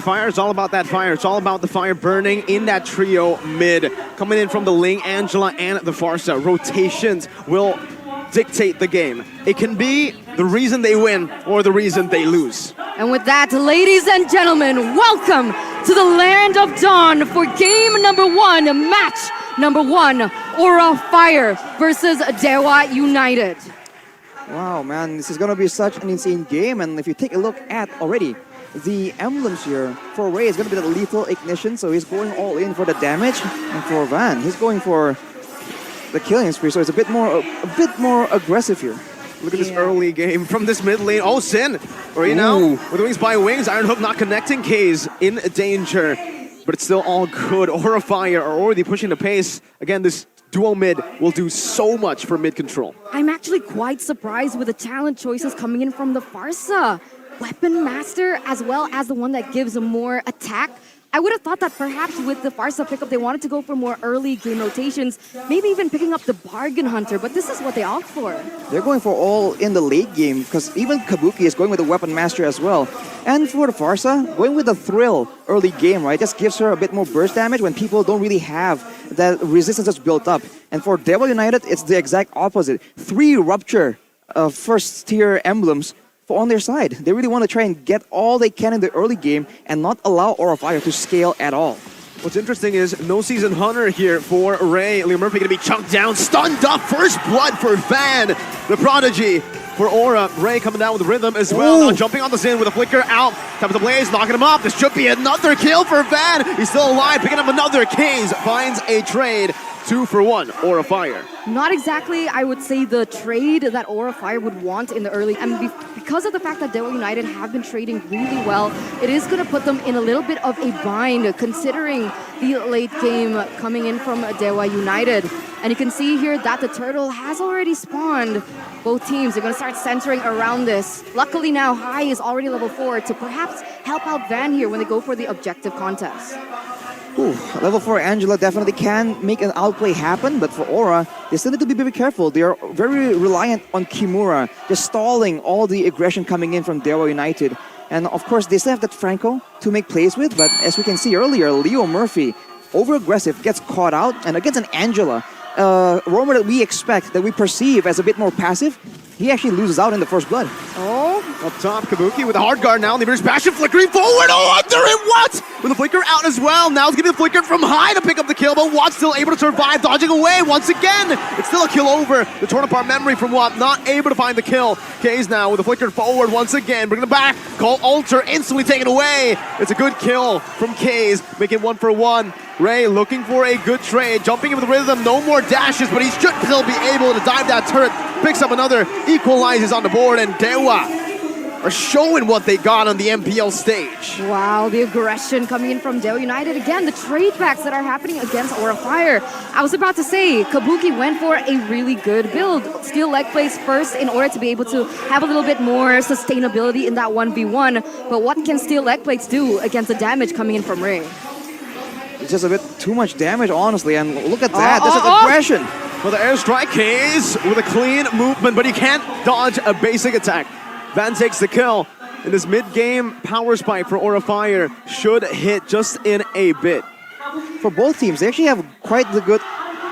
Fire, it's all about that fire. It's all about the fire burning in that trio mid. Coming in from the Ling, Angela, and the Farsa. Rotations will dictate the game. It can be the reason they win or the reason they lose. And with that, ladies and gentlemen, welcome to the Land of Dawn for game number 1, match number 1, Aura Fire versus DEWA United. Wow, man, this is going to be such an insane game. And if you take a look at already, the emblems here for Ray is going to be the lethal ignition, so he's going all in for the damage. And for Van, he's going for the killing spree, so it's a bit more aggressive here. Look at this early game from this mid lane. Oh, Sin! Right now, with Wings by Wings, Iron Hook not connecting. K's in danger, but it's still all good. Aura Fire are already pushing the pace. Again, this duo mid will do so much for mid control. I'm actually quite surprised with the talent choices coming in from the Farsa. Weapon Master, as well as the one that gives more attack. I would have thought that perhaps with the Farsa pickup, they wanted to go for more early game rotations, maybe even picking up the Bargain Hunter, but this is what they opt for. They're going for all in the late game, because even Kabuki is going with the Weapon Master as well. And for the Farsa, going with the Thrill early game, right, just gives her a bit more burst damage when people don't really have that resistance that's built up. And for DEWA United, it's the exact opposite. 3 Rupture first tier emblems on their side. They really want to try and get all they can in the early game and not allow Aura Fire to scale at all. What's interesting is no Season Hunter here for Ray. Leo Murphy going to be chunked down, stunned up. First blood for Van, the prodigy. For Aura, Ray coming down with rhythm as well. Now jumping on the Sin with a flicker out. Top of the blaze, knocking him up. This should be another kill for Van. He's still alive, picking up another. K's finds a trade. 2 for 1, Aura Fire. Not exactly, I would say, the trade that Aura Fire would want in the early. And because of the fact that DEWA United have been trading really well, it is going to put them in a little bit of a bind, considering the late game coming in from DEWA United. And you can see here that the turtle has already spawned. Both teams are going to start centering around this. Luckily now, Hai is already level 4 to perhaps help out Van here when they go for the objective contest. Ooh, level 4 Angela definitely can make an outplay happen, but for Aura, they still need to be very careful. They are very reliant on Kimura, just stalling all the aggression coming in from DEWA United. And of course, they still have that Franco to make plays with, but as we can see earlier, Leo Murphy, over-aggressive, gets caught out, and against an Angela, roamer that we expect, that we perceive as a bit more passive, he actually loses out in the first blood. Oh! Up top, Kabuki with a hard guard now. The reverse passion flickering forward. Oh, under it, what? With the flicker out as well. Now it's getting the flicker from High to pick up the kill, but Watt's still able to survive, dodging away once again. It's still a kill over. The torn apart memory from Watt, not able to find the kill. K's now with the flicker forward once again. Bringing it back. Call Alter instantly taken away. It's a good kill from K's, making 1 for 1. Ray looking for a good trade, jumping in with rhythm, no more dashes, but he should still be able to dive that turret. Picks up another, equalizes on the board, and DEWA are showing what they got on the MPL stage. Wow, the aggression coming in from DEWA United. Again, the trade backs that are happening against Aura Fire. I was about to say, Kabuki went for a really good build. Steel leg plays first in order to be able to have a little bit more sustainability in that 1v1. But what can steel leg plates do against the damage coming in from Ray? It's just a bit too much damage, honestly, and look at that, this is aggression. For the airstrike, K's with a clean movement, but he can't dodge a basic attack. Van takes the kill, and this mid-game power spike for Aura Fire should hit just in a bit. For both teams, they actually have quite the good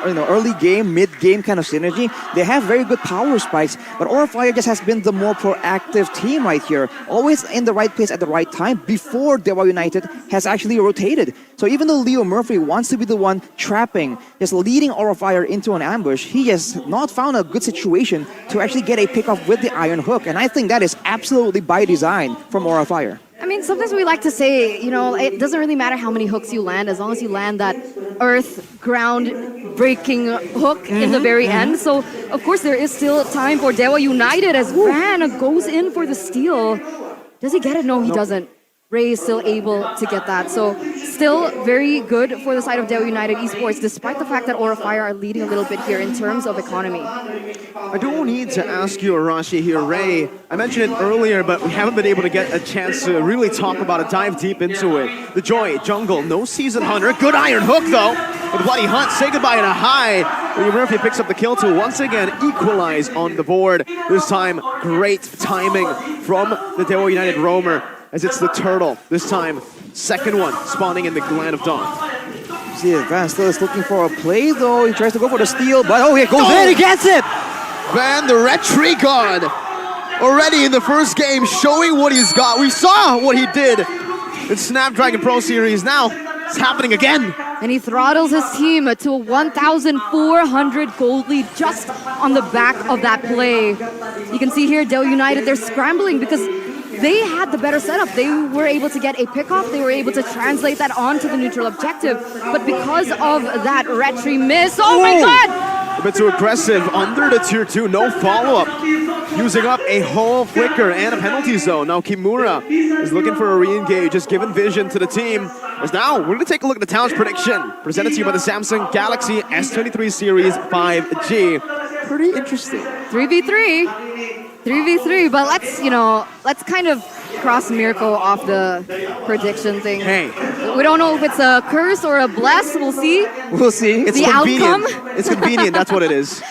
early game, mid-game kind of synergy. They have very good power spikes, but Aura Fire just has been the more proactive team right here. Always in the right place at the right time before DEWA United has actually rotated. So even though Leo Murphy wants to be the one trapping, just leading Aura Fire into an ambush, he has not found a good situation to actually get a pickoff with the Iron Hook. And I think that is absolutely by design from Aura Fire. I mean, sometimes we like to say, it doesn't really matter how many hooks you land, as long as you land that earth, ground, breaking hook in the very end. So, of course, there is still time for DEWA United as Van goes in for the steal. Does he get it? No, he doesn't. Ray is still able to get that. So still very good for the side of DEWA United E-Sports, despite the fact that Aura Fire are leading a little bit here in terms of economy. I don't need to ask you, Arashi, here, Ray. I mentioned it earlier, but we haven't been able to get a chance to really talk about it, dive deep into it. The Joy, Jungle, no Season Hunter. Good Iron Hook, though. With Bloody Hunt, say goodbye to High. Leo Murphy picks up the kill to once again equalize on the board. This time, great timing from the DEWA United roamer, as it's the turtle, this time Second one spawning in the Glen of Dawn. See, Van still is looking for a play though. He tries to go for the steal, but oh, he goes in, he gets it! Van, the red tree god, already in the first game, showing what he's got. We saw what he did in Snapdragon Pro Series. Now it's happening again. And he throttles his team to a 1,400 gold lead just on the back of that play. You can see here, DEWA United, they're scrambling because they had the better setup. They were able to get a pickoff. They were able to translate that onto the neutral objective. But because of that red tree miss, oh my god! A bit too aggressive under the tier 2, no follow-up. Using up a whole flicker and a penalty zone. Now Kimura is looking for a re-engage, just giving vision to the team. As now, we're going to take a look at the town's prediction. Presented to you by the Samsung Galaxy S23 Series 5G. Pretty interesting. 3v3, but let's kind of cross Mirko off the prediction thing. Hey. We don't know if it's a curse or a bless, we'll see. We'll see. It's the convenient. outcome. It's convenient, that's what it is.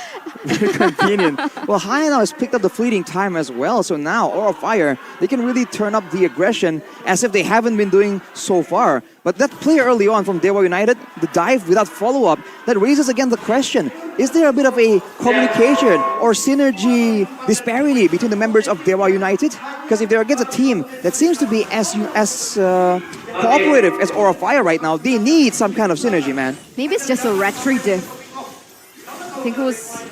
Convenient. Well, High now has picked up the fleeting time as well, so now Aura Fire, they can really turn up the aggression as if they haven't been doing so far. But that play early on from DEWA United, the dive without follow-up, that raises again the question, is there a bit of a communication or synergy disparity between the members of DEWA United? Because if they're against a team that seems to be as cooperative as Aura Fire right now, they need some kind of synergy, man. Maybe it's just a retry diff. I think it was...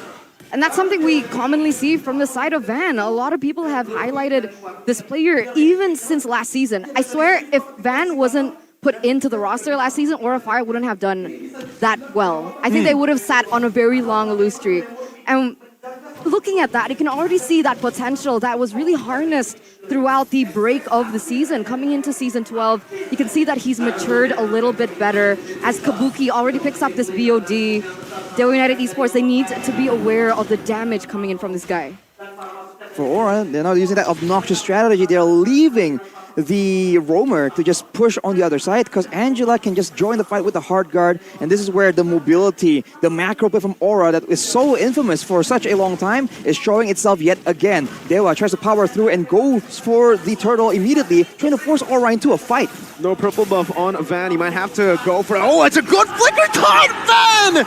And that's something we commonly see from the side of Van. A lot of people have highlighted this player even since last season. I swear, if Van wasn't put into the roster last season, Aura Fire wouldn't have done that well. I think they would have sat on a very long lose streak. And looking at that, you can already see that potential that was really harnessed throughout the break of the season. Coming into Season 12, you can see that he's matured a little bit better as Kabuki already picks up this BOD. DEWA United E-Sports, they need to be aware of the damage coming in from this guy. For Aura, they're not using that obnoxious strategy. They're leaving the roamer to just push on the other side because Angela can just join the fight with the hard guard, and this is where the mobility, the macro play from Aura that is so infamous for such a long time is showing itself yet again. DEWA tries to power through and goes for the turtle immediately, trying to force Aura into a fight. No purple buff on Van. He might have to go for it. Oh, it's a good flicker time, Van!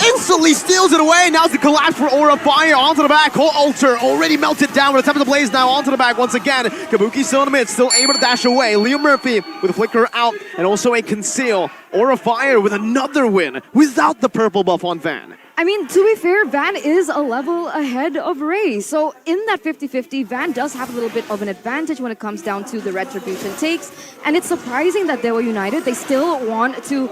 Instantly steals it away. Now it's the collapse for Aura Fire onto the back. Whole Alter already melted down with the top of the blaze now onto the back once again. Kabuki still in the mid, still able to dash away. Leo Murphy with a flicker out and also a conceal. Aura Fire with another win without the purple buff on Van. I mean, to be fair, Van is a level ahead of Ray. So in that 50-50, Van does have a little bit of an advantage when it comes down to the retribution takes. And it's surprising that DEWA United, they still want to,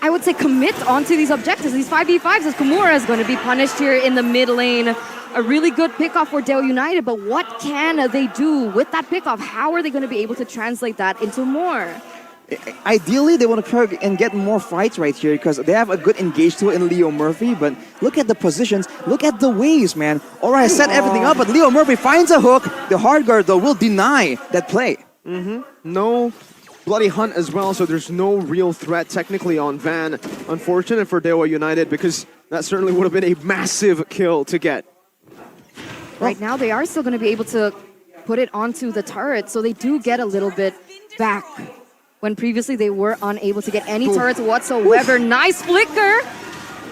I would say, commit onto these objectives. These 5v5s as Kimura is going to be punished here in the mid lane. A really good pickoff for DEWA United, but what can they do with that pickoff? How are they going to be able to translate that into more? Ideally, they want to try and get more fights right here because they have a good engage tool in Leo Murphy, but look at the positions, look at the waves, man. Aura has set everything up, but Leo Murphy finds a hook. The hard guard, though, will deny that play. No bloody hunt as well, so there's no real threat technically on Van. Unfortunate for DEWA United because that certainly would have been a massive kill to get. Right now, they are still going to be able to put it onto the turret, so they do get a little bit back. When previously they were unable to get any turrets whatsoever. Nice flicker!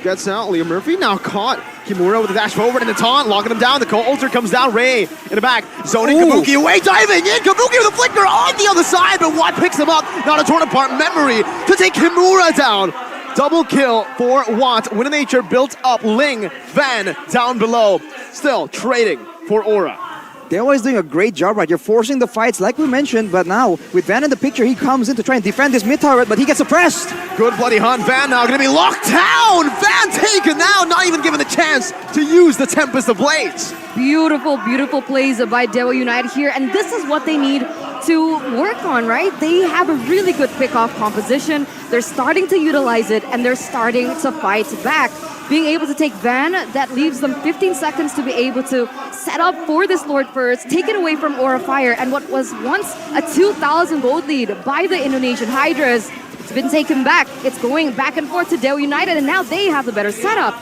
Gets out, Leo Murphy now caught. Kimura with the dash forward and the taunt, locking him down. The Alter comes down, Ray in the back. Zoning Kabuki away, diving in. Kabuki with a flicker on the other side, but Watt picks him up. Not a torn apart memory to take Kimura down. Double kill for Watt. Winner Nature built up. Ling, Van down below. Still trading for Aura. DEWA is doing a great job right here, forcing the fights like we mentioned, but now with Van in the picture, he comes in to try and defend his mid turret, but he gets suppressed. Good bloody hunt. Van now going to be locked down. Van taken now, not even given the chance to use the Tempest of Blades. Beautiful, beautiful plays by DEWA United here, and this is what they need to work on, right? They have a really good pick-off composition. They're starting to utilize it, and they're starting to fight back. Being able to take Van, that leaves them 15 seconds to be able to set up for this Lord first, take it away from Aura Fire, and what was once a 2,000 gold lead by the Indonesian Hydras, it's been taken back. It's going back and forth to DEWA United, and now they have the better setup.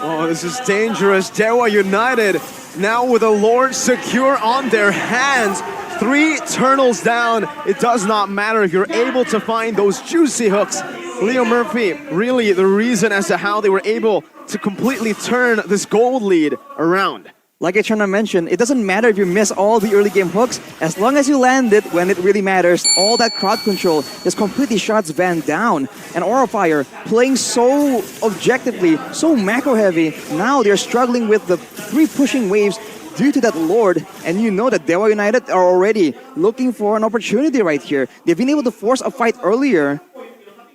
Oh, this is dangerous. DEWA United now with a Lord secure on their hands. 3 turtles down. It does not matter if you're able to find those juicy hooks. Leo Murphy, really the reason as to how they were able to completely turn this gold lead around. Like I trying to mention, it doesn't matter if you miss all the early game hooks, as long as you land it when it really matters. All that crowd control just completely shuts Van down. And Aura Fire playing so objectively, so macro heavy. Now they're struggling with the 3 pushing waves due to that Lord. And you know that DEWA United are already looking for an opportunity right here. They've been able to force a fight earlier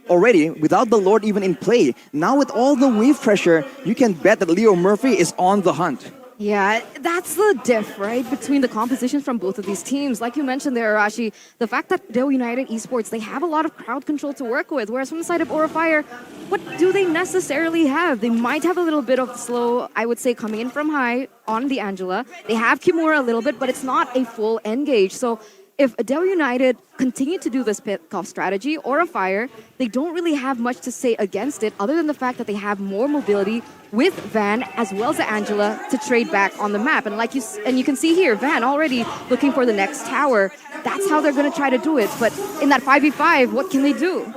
already without the Lord even in play. Now with all the wave pressure, you can bet that Leo Murphy is on the hunt. Yeah, that's the diff, right, between the compositions from both of these teams. Like you mentioned there, Arashi, the fact that DEWA United E-Sports, they have a lot of crowd control to work with, whereas from the side of Aura Fire, what do they necessarily have? They might have a little bit of slow, I would say, coming in from high on the Angela. They have Kimura a little bit, but it's not a full engage. So if DEWA United continue to do this pick-off strategy, Aura Fire, they don't really have much to say against it other than the fact that they have more mobility with Van as well as Angela to trade back on the map. And like you can see here, Van already looking for the next tower. That's how they're going to try to do it. But in that 5v5, what can they do?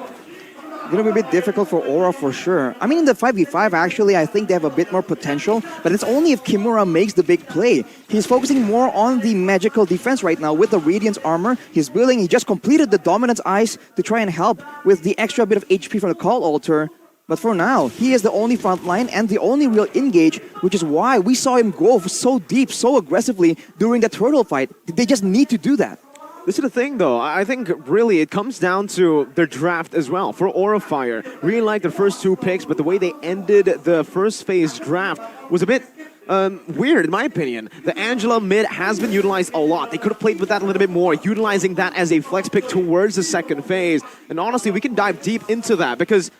Going to be a bit difficult for Aura for sure. I mean, in the 5v5, actually, I think they have a bit more potential, but it's only if Kimura makes the big play. He's focusing more on the magical defense right now with the Radiance armor. He's building, he just completed the Dominance Ice to try and help with the extra bit of HP from the Call Altar. But for now, he is the only front line and the only real engage, which is why we saw him go so deep, so aggressively during the turtle fight. They just need to do that. This is the thing, though. I think really it comes down to their draft as well. For Aura Fire, really like the first 2 picks, but the way they ended the first phase draft was a bit weird, in my opinion. The Angela mid has been utilized a lot. They could have played with that a little bit more, utilizing that as a flex pick towards the second phase. And honestly, we can dive deep into that because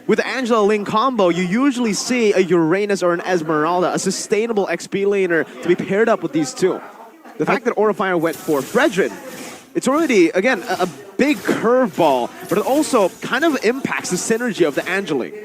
with the Angela Ling combo, you usually see a Uranus or an Esmeralda, a sustainable XP laner, to be paired up with these two. The fact that Aura Fire went for Fredrin, it's already, again, a big curveball, but it also kind of impacts the synergy of the Angeling.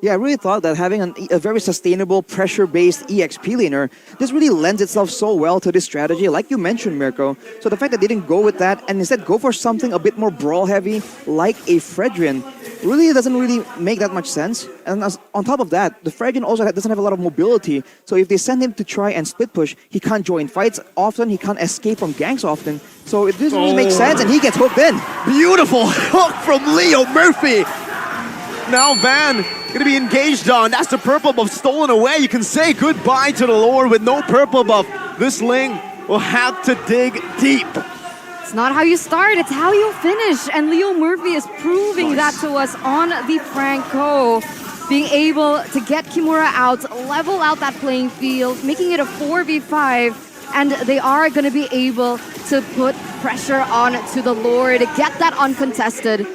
Yeah, I really thought that having a very sustainable, pressure-based EXP laner just really lends itself so well to this strategy, like you mentioned, Mirko. So the fact that they didn't go with that and instead go for something a bit more brawl-heavy, like a Fredrin, really doesn't really make that much sense. And on top of that, the Fredrin also doesn't have a lot of mobility. So if they send him to try and split push, he can't join fights often, he can't escape from ganks often. So it doesn't really make sense, and he gets hooked in. Beautiful hook from Leo Murphy. Now Van going to be engaged on. That's the purple buff stolen away. You can say goodbye to the Lord with no purple buff. This Ling will have to dig deep. It's not how you start, it's how you finish. And Leo Murphy is proving that to us on the Franco. Being able to get Kimura out, level out that playing field, making it a 4v5. And they are going to be able to put pressure on to the Lord, get that uncontested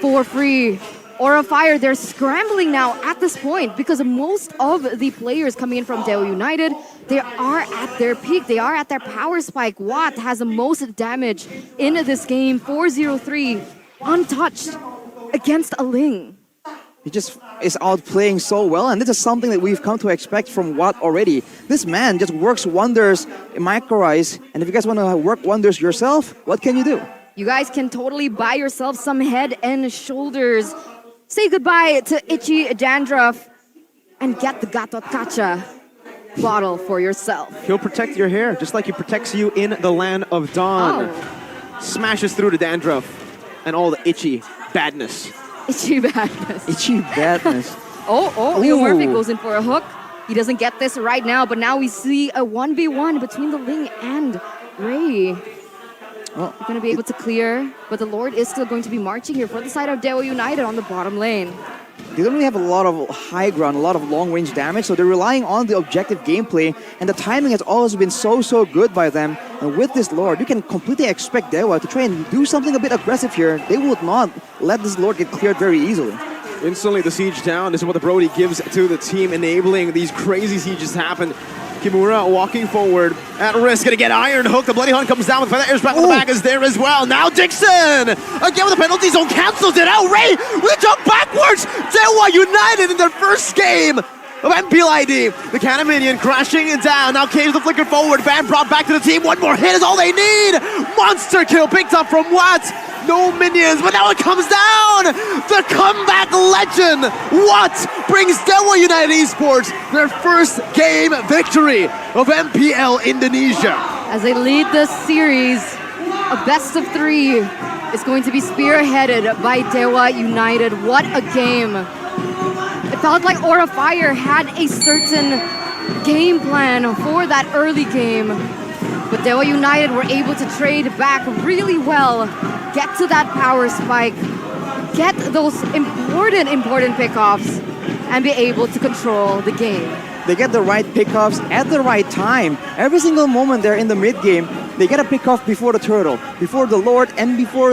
for free. Aura Fire, they're scrambling now at this point because most of the players coming in from DEWA United, they are at their peak. They are at their power spike. Watt has the most damage in this game. 403, untouched against a Ling. He just is outplaying so well, and this is something that we've come to expect from Watt already. This man just works wonders in Micro Ice, and if you guys want to work wonders yourself, what can you do? You guys can totally buy yourself some head and shoulders. Say goodbye to itchy dandruff and get the Gato Kacha bottle for yourself. He'll protect your hair just like he protects you in the land of dawn. Oh. Smashes through the dandruff and all the itchy badness. Itchy badness. Itchy badness. Leo Murphy goes in for a hook. He doesn't get this right now, but now we see a 1v1 between the Ling and Ray. Well, they're going to be able to clear, but the Lord is still going to be marching here for the side of DEWA United on the bottom lane. They don't really have a lot of high ground, a lot of long-range damage, so they're relying on the objective gameplay, and the timing has always been so good by them. And with this Lord, you can completely expect DEWA to try and do something a bit aggressive here. They would not let this Lord get cleared very easily. Instantly the siege down. This is what the Brody gives to the team, enabling these crazy sieges to happen. Kimura walking forward at risk, gonna get Iron Hook. The Bloody Hunt comes down with Feather Airs back on the back is there as well. Now Dixon again with the penalty zone, cancels it out. Ray with a jump backwards. DEWA United in their first game of MPL ID. The cannon minion crashing down. Now Cage the flicker forward. Van brought back to the team. One more hit is all they need. Monster kill picked up from Watt. No minions, but now it comes down. The comeback legend. Watt brings DEWA United E-SPORTS their first game victory of MPL Indonesia. As they lead this series, a best of 3 is going to be spearheaded by DEWA United. What a game. It felt like Aura Fire had a certain game plan for that early game, but DEWA United were able to trade back really well, get to that power spike, get those important pickoffs, and be able to control the game. They get the right pickoffs at the right time. Every single moment they're in the mid game, they get a pickoff before the turtle, before the Lord, and before